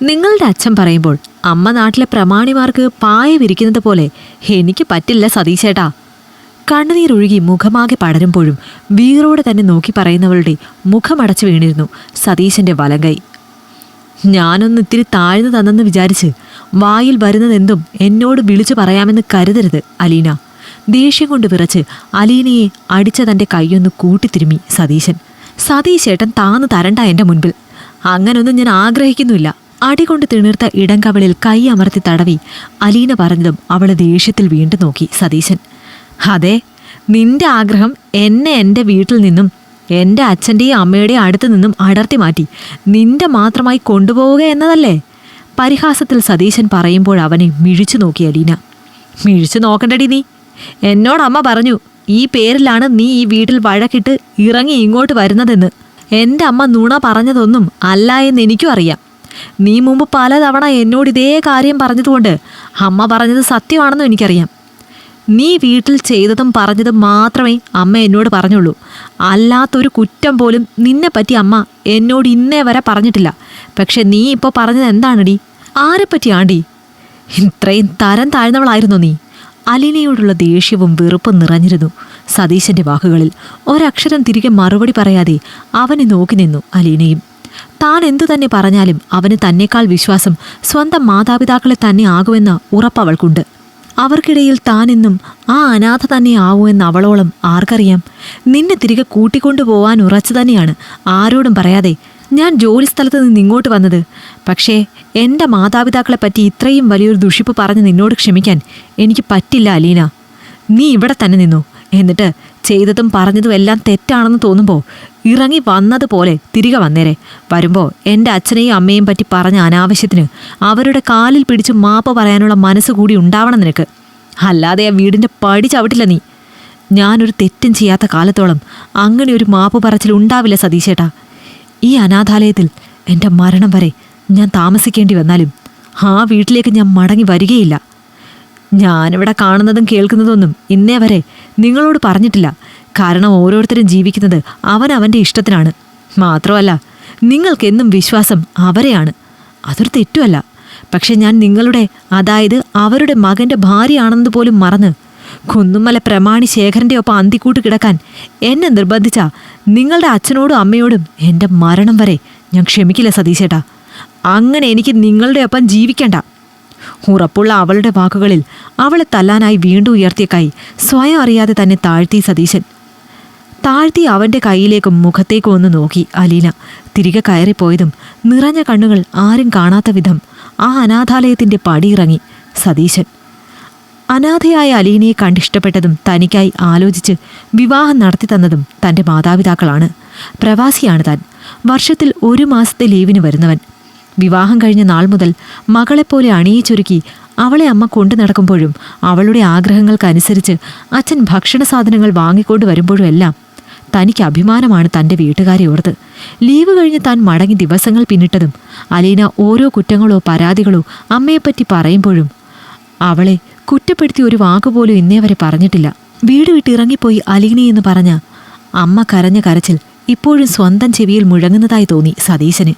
നിങ്ങളുടെ അച്ഛൻ പറയുമ്പോൾ അമ്മ നാട്ടിലെ പ്രമാണിമാർക്ക് പായ വിരിക്കുന്നത് പോലെ എനിക്ക് പറ്റില്ല സതീശേട്ടാ. കണ്ണുനീരൊഴുകി മുഖമാകെ പടരുമ്പോഴും വീറോടെ തന്നെ നോക്കി പറയുന്നവളുടെ മുഖമടച്ചു വീണിരുന്നു സതീശന്റെ വലങ്കൈ. ഞാനൊന്ന് ഇത്തിരി താഴ്ന്നു തന്നെന്ന് വിചാരിച്ച് വായിൽ വരുന്നതെന്തും എന്നോട് വിളിച്ചു പറയാമെന്ന് കരുതരുത് അലീന. ദേഷ്യം കൊണ്ട് വിറച്ച് അലീനയെ അടിച്ച തൻ്റെ കൈയൊന്ന് കൂട്ടിത്തിരുമ്മി സതീശൻ. സതീശേട്ടൻ താന്നു തരണ്ട എൻ്റെ മുൻപിൽ. അങ്ങനൊന്നും ഞാൻ ആഗ്രഹിക്കുന്നില്ല. അടികൊണ്ട് തിണിർത്ത ഇടംകവളിൽ കൈ അമർത്തി തടവി അലീന പറഞ്ഞതും അവളെ ദേഷ്യത്തിൽ വീണ്ടും നോക്കി സതീശൻ. അതെ, നിന്റെ ആഗ്രഹം എന്നെ എൻ്റെ വീട്ടിൽ നിന്നും എൻ്റെ അച്ഛൻ്റെയും അമ്മയുടെയും അടുത്ത് നിന്നും അടർത്തി മാറ്റി നിന്റെ മാത്രമായി കൊണ്ടുപോവുക എന്നതല്ലേ? പരിഹാസത്തിൽ സതീശൻ പറയുമ്പോൾ അവനെ മിഴിച്ചു നോക്കി അലീന. മിഴിച്ചു നോക്കണ്ടടി നീ. എന്നോടമ്മ പറഞ്ഞു ഈ പേരിലാണ് നീ ഈ വീട്ടിൽ വഴക്കിട്ട് ഇറങ്ങി ഇങ്ങോട്ട് വരുന്നതെന്ന്. എൻ്റെ അമ്മ നുണ പറഞ്ഞതൊന്നും അല്ല എന്ന് എനിക്കും അറിയാം. നീ മുമ്പ് പലതവണ എന്നോട് ഇതേ കാര്യം പറഞ്ഞതുകൊണ്ട് അമ്മ പറഞ്ഞത് സത്യമാണെന്നും എനിക്കറിയാം. നീ വീട്ടിൽ ചെയ്തതും പറഞ്ഞതും മാത്രമേ അമ്മ എന്നോട് പറഞ്ഞുള്ളൂ. അല്ലാത്തൊരു കുറ്റം പോലും നിന്നെപ്പറ്റി അമ്മ എന്നോട് ഇന്നേ വരെ പറഞ്ഞിട്ടില്ല. പക്ഷെ നീ ഇപ്പോൾ പറഞ്ഞത് എന്താണടി? ആരെപ്പറ്റിയാണ്ടി? ഇത്രയും തരം താഴ്ന്നവളായിരുന്നോ നീ? അലീനയോടുള്ള ദേഷ്യവും വെറുപ്പും നിറഞ്ഞിരുന്നു സതീശന്റെ വാക്കുകളിൽ. ഒരക്ഷരം തിരികെ മറുപടി പറയാതെ അവനെ നോക്കി നിന്നു അലീനയും. താൻ എന്തു തന്നെ പറഞ്ഞാലും അവന് തന്നേക്കാൾ വിശ്വാസം സ്വന്തം മാതാപിതാക്കളെ തന്നെ ആകുമെന്ന ഉറപ്പവൾക്കുണ്ട്. അവർക്കിടയിൽ താനെന്നും ആ അനാഥ തന്നെ ആവുമെന്ന് അവളോളം ആർക്കറിയാം? നിന്നെ തിരികെ കൂട്ടിക്കൊണ്ടുപോവാൻ ഉറച്ചു തന്നെയാണ് ആരോടും പറയാതെ ഞാൻ ജോലിസ്ഥലത്ത് നിന്ന് ഇങ്ങോട്ട് വന്നത്. പക്ഷേ എൻ്റെ മാതാപിതാക്കളെപ്പറ്റി ഇത്രയും വലിയൊരു ദുഷിപ്പ് പറഞ്ഞ് നിന്നോട് ക്ഷമിക്കാൻ എനിക്ക് പറ്റില്ല അലീന. നീ ഇവിടെ തന്നെ നിന്നു. എന്നിട്ട് ചെയ്തതും പറഞ്ഞതും എല്ലാം തെറ്റാണെന്ന് തോന്നുമ്പോൾ ഇറങ്ങി വന്നതുപോലെ തിരികെ വന്നേരെ. വരുമ്പോൾ എൻ്റെ അച്ഛനെയും അമ്മയെയും പറ്റി പറഞ്ഞ അനാവശ്യത്തിന് അവരുടെ കാലിൽ പിടിച്ച് മാപ്പ് പറയാനുള്ള മനസ്സ് കൂടി ഉണ്ടാവണം നിനക്ക്. അല്ലാതെ ആ വീടിൻ്റെ പടി ചവിട്ടില്ല നീ. ഞാനൊരു തെറ്റും ചെയ്യാത്ത കാലത്തോളം അങ്ങനെ ഒരു മാപ്പ് പറച്ചിൽ ഉണ്ടാവില്ല സതീശേട്ടാ. ഈ അനാഥാലയത്തിൽ എൻ്റെ മരണം വരെ ഞാൻ താമസിക്കേണ്ടി വന്നാലും ആ വീട്ടിലേക്ക് ഞാൻ മടങ്ങി വരികയില്ല. ഞാനിവിടെ കാണുന്നതും കേൾക്കുന്നതൊന്നും ഇന്നേ വരെ നിങ്ങളോട് പറഞ്ഞിട്ടില്ല. കാരണം ഓരോരുത്തരും ജീവിക്കുന്നത് അവനവൻ്റെ ഇഷ്ടത്തിനാണ്. മാത്രമല്ല നിങ്ങൾക്കെന്നും വിശ്വാസം അവരെയാണ്. അതൊരു തെറ്റുമല്ല. പക്ഷെ ഞാൻ നിങ്ങളുടെ, അതായത് അവരുടെ മകൻ്റെ ഭാര്യയാണെന്ന് പോലും മറന്ന് കുന്നുമല പ്രമാണി ശേഖരൻ്റെ ഒപ്പം അന്തിക്കൂട്ട് കിടക്കാൻ എന്നെ നിർബന്ധിച്ച നിങ്ങളുടെ അച്ഛനോടും അമ്മയോടും എൻ്റെ മരണം വരെ ഞാൻ ക്ഷമിക്കില്ല സതീശേട്ടാ. അങ്ങനെ എനിക്ക് നിങ്ങളുടെ ഒപ്പം ജീവിക്കണ്ട. ഉറപ്പുള്ള അവളുടെ വാക്കുകളിൽ അവളെ തല്ലാനായി വീണ്ടും ഉയർത്തിയ കൈ സ്വയം അറിയാതെ തന്നെ താഴ്ത്തി സതീശൻ. താഴ്ത്തി അവൻ്റെ കൈയിലേക്കും മുഖത്തേക്കും ഒന്ന് നോക്കി അലീന. തിരികെ കയറിപ്പോയതും നിറഞ്ഞ കണ്ണുകൾ ആരും കാണാത്ത വിധം ആ അനാഥാലയത്തിൻ്റെ പടിയിറങ്ങി സതീശൻ. അനാഥയായ അലീനയെ കണ്ടിഷ്ടപ്പെട്ടതും തനിക്കായി ആലോചിച്ച് വിവാഹം നടത്തി തന്നതും തൻ്റെ മാതാപിതാക്കളാണ്. പ്രവാസിയാണ് താൻ. വർഷത്തിൽ 1 മാസത്തെ ലീവിന് വരുന്നവൻ. വിവാഹം കഴിഞ്ഞ നാൾ മുതൽ മകളെപ്പോലെ അണിയിച്ചൊരുക്കി അവളെ അമ്മ കൊണ്ടു നടക്കുമ്പോഴും അവളുടെ ആഗ്രഹങ്ങൾക്കനുസരിച്ച് അച്ഛൻ ഭക്ഷണ സാധനങ്ങൾ വാങ്ങിക്കൊണ്ട് വരുമ്പോഴും എല്ലാം തനിക്ക് അഭിമാനമാണ് തൻ്റെ വീട്ടുകാരെ ഓർത്ത്. ലീവ് കഴിഞ്ഞ് താൻ മടങ്ങി ദിവസങ്ങൾ പിന്നിട്ടതും അലീന ഓരോ കുറ്റങ്ങളോ പരാതികളോ അമ്മയെപ്പറ്റി പറയുമ്പോഴും അവളെ കുറ്റപ്പെടുത്തി ഒരു വാക്കുപോലും ഇന്നേ വരെ പറഞ്ഞിട്ടില്ല. വീട് വിട്ടിറങ്ങിപ്പോയി അലീനയെന്ന് പറഞ്ഞ അമ്മ കരഞ്ഞ കരച്ചിൽ ഇപ്പോഴും സ്വന്തം ചെവിയിൽ മുഴങ്ങുന്നതായി തോന്നി സതീശന്.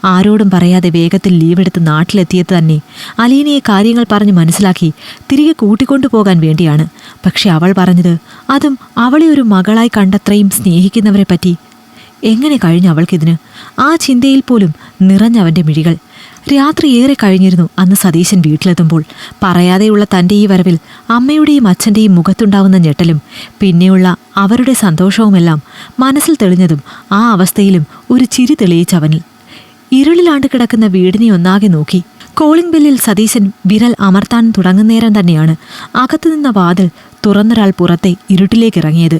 ആരോടും പറയാതെ വേഗത്തിൽ ലീവെടുത്ത് നാട്ടിലെത്തിയത് തന്നെ അലീനയെ കാര്യങ്ങൾ പറഞ്ഞ് മനസ്സിലാക്കി തിരികെ കൂട്ടിക്കൊണ്ടുപോകാൻ വേണ്ടിയാണ്. പക്ഷെ അവൾ പറഞ്ഞത് അതും അവളെ ഒരു മകളായി കണ്ടത്രയും സ്നേഹിക്കുന്നവരെ പറ്റി. എങ്ങനെ കഴിഞ്ഞു അവൾക്കിതിന്? ആ ചിന്തയിൽ പോലും നിറഞ്ഞവൻ്റെ മിഴികൾ. രാത്രി ഏറെ കഴിഞ്ഞിരുന്നു അന്ന് സതീശൻ വീട്ടിലെത്തുമ്പോൾ. പറയാതെയുള്ള തൻ്റെ ഈ വരവിൽ അമ്മയുടെയും അച്ഛൻ്റെയും മുഖത്തുണ്ടാവുന്ന ഞെട്ടലും പിന്നെയുള്ള അവരുടെ സന്തോഷവുമെല്ലാം മനസ്സിൽ തെളിഞ്ഞതും ആ അവസ്ഥയിലും ഒരു ചിരി തെളിയിച്ചവനിൽ. ഇരുളിലാണ്ട് കിടക്കുന്ന വീടിനെ ഒന്നാകെ നോക്കി. കോളിംഗ് ബെല്ലിൽ സതീശൻ വിരൽ അമർത്താൻ തുടങ്ങുന്നേരം തന്നെയാണ് അകത്തുനിന്ന വാതിൽ തുറന്നൊരാൾ പുറത്തെ ഇരുട്ടിലേക്കിറങ്ങിയത്.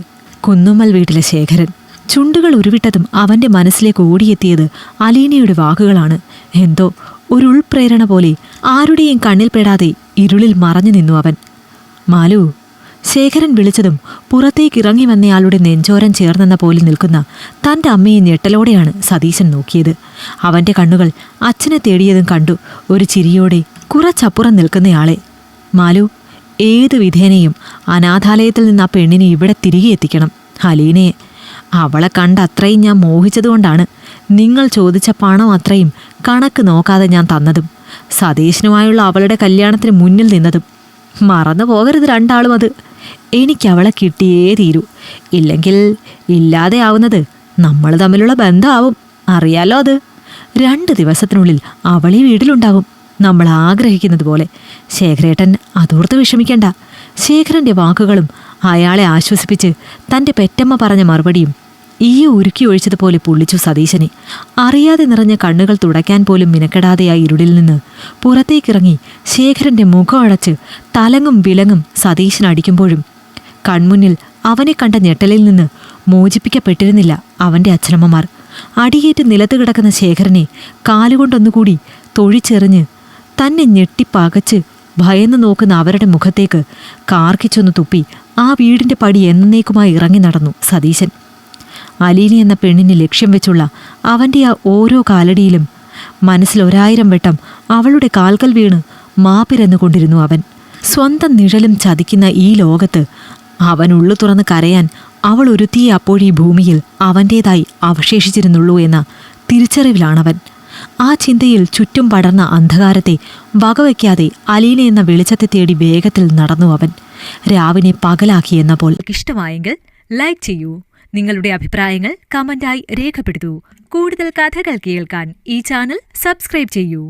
കുന്നുമ്മൽ വീട്ടിലെ ശേഖരൻ. ചുണ്ടുകൾ ഉരുവിട്ടതും അവൻ്റെ മനസ്സിലേക്ക് ഓടിയെത്തിയത് അലീനയുടെ വാക്കുകളാണ്. എന്തോ ഒരു ഉൾപ്രേരണ പോലെ ആരുടെയും കണ്ണിൽ പെടാതെ ഇരുളിൽ മറഞ്ഞു നിന്നു അവൻ. മാലു. ശേഖരൻ വിളിച്ചതും പുറത്തേക്കിറങ്ങി വന്നയാളുടെ നെഞ്ചോരം ചേർന്നെന്ന പോലെ നിൽക്കുന്ന തൻ്റെ അമ്മയെ ഞെട്ടലോടെയാണ് സതീശൻ നോക്കിയത്. അവൻ്റെ കണ്ണുകൾ അച്ഛനെ തേടിയതും കണ്ടു ഒരു ചിരിയോടെ കുറച്ചപ്പുറം നിൽക്കുന്നയാളെ. മാലു, ഏതു വിധേനയും അനാഥാലയത്തിൽ നിന്ന് ആ പെണ്ണിനെ ഇവിടെ തിരികെ എത്തിക്കണം. അലീനയെ. അവളെ കണ്ട് അത്രയും ഞാൻ മോഹിച്ചതുകൊണ്ടാണ് നിങ്ങൾ ചോദിച്ച പണം അത്രയും കണക്ക് നോക്കാതെ ഞാൻ തന്നതും സതീശനുമായുള്ള അവളുടെ കല്യാണത്തിന് മുന്നിൽ നിന്നതും മറന്നു പോകരുത് രണ്ടാളും അത്. എനിക്കവളെ കിട്ടിയേ തീരൂ. ഇല്ലെങ്കിൽ ഇല്ലാതെ ആവുന്നത് നമ്മൾ തമ്മിലുള്ള ബന്ധമാവും. അറിയാലോ അത്. 2 ദിവസത്തിനുള്ളിൽ അവളീ വീട്ടിലുണ്ടാവും, നമ്മൾ ആഗ്രഹിക്കുന്നത് പോലെ. ശേഖരേട്ടൻ അതോർത്ത് വിഷമിക്കണ്ട. ശേഖരൻ്റെ വാക്കുകളും അയാളെ ആശ്വസിപ്പിച്ച് തൻ്റെ പെറ്റമ്മ പറഞ്ഞ മറുപടിയും ഉരുക്കി ഒഴിച്ചതുപോലെ പൊള്ളിച്ചു സതീശനെ. അറിയാതെ നിറഞ്ഞ കണ്ണുകൾ തുടയ്ക്കാൻ പോലും മിനക്കെടാതെയായി ഇരുളിൽ നിന്ന് പുറത്തേക്കിറങ്ങി ശേഖരൻ്റെ മുഖം അടച്ച് തലങ്ങും വിലങ്ങും സതീശൻ അടിക്കുമ്പോഴും കൺമുന്നിൽ അവനെ കണ്ട ഞെട്ടലിൽ നിന്ന് മോചിപ്പിക്കപ്പെട്ടിരുന്നില്ല അവൻ്റെ അച്ഛനമ്മമാർ. അടിയേറ്റ് നിലത്ത് കിടക്കുന്ന ശേഖരനെ കാലുകൊണ്ടൊന്നുകൂടി തൊഴിച്ചെറിഞ്ഞ് തന്നെ ഞെട്ടിപ്പകച്ച് ഭയന്ന് നോക്കുന്ന അവരുടെ മുഖത്തേക്ക് കാർക്കിച്ചൊന്ന് തുപ്പി ആ വീടിൻ്റെ പടി എന്നേക്കുമായി ഇറങ്ങി നടന്നു സതീശൻ. അലീനി എന്ന പെണ്ണിനെ ലക്ഷ്യം വെച്ചുള്ള അവൻ്റെ ആ ഓരോ കാലടിയിലും മനസ്സിൽ 1000 വട്ടം അവളുടെ കാൽക്കൽ വീണ് മാപ്പിരന്നുകൊണ്ടിരുന്നു അവൻ. സ്വന്തം നിഴലും ചതിക്കുന്ന ഈ ലോകത്ത് അവൻ ഉള്ളു തുറന്ന് കരയാൻ അവൾ ഒരുത്തിയെ അപ്പോഴീ ഭൂമിയിൽ അവൻ്റേതായി അവശേഷിച്ചിരുന്നുള്ളൂ എന്ന തിരിച്ചറിവിലാണവൻ. ആ ചിന്തയിൽ ചുറ്റും പടർന്ന അന്ധകാരത്തെ വകവയ്ക്കാതെ അലീന എന്ന വെളിച്ചത്തെ തേടി വേഗത്തിൽ നടന്നു അവൻ, രാവിനെ പകലാക്കിയെന്ന പോൽ. ഇഷ്ടമായെങ്കിൽ ലൈക്ക് ചെയ്യൂ. നിങ്ങളുടെ അഭിപ്രായങ്ങൾ കമന്റായി രേഖപ്പെടുത്തൂ. കൂടുതൽ കഥകൾ കേൾക്കാൻ ഈ ചാനൽ സബ്സ്ക്രൈബ് ചെയ്യൂ.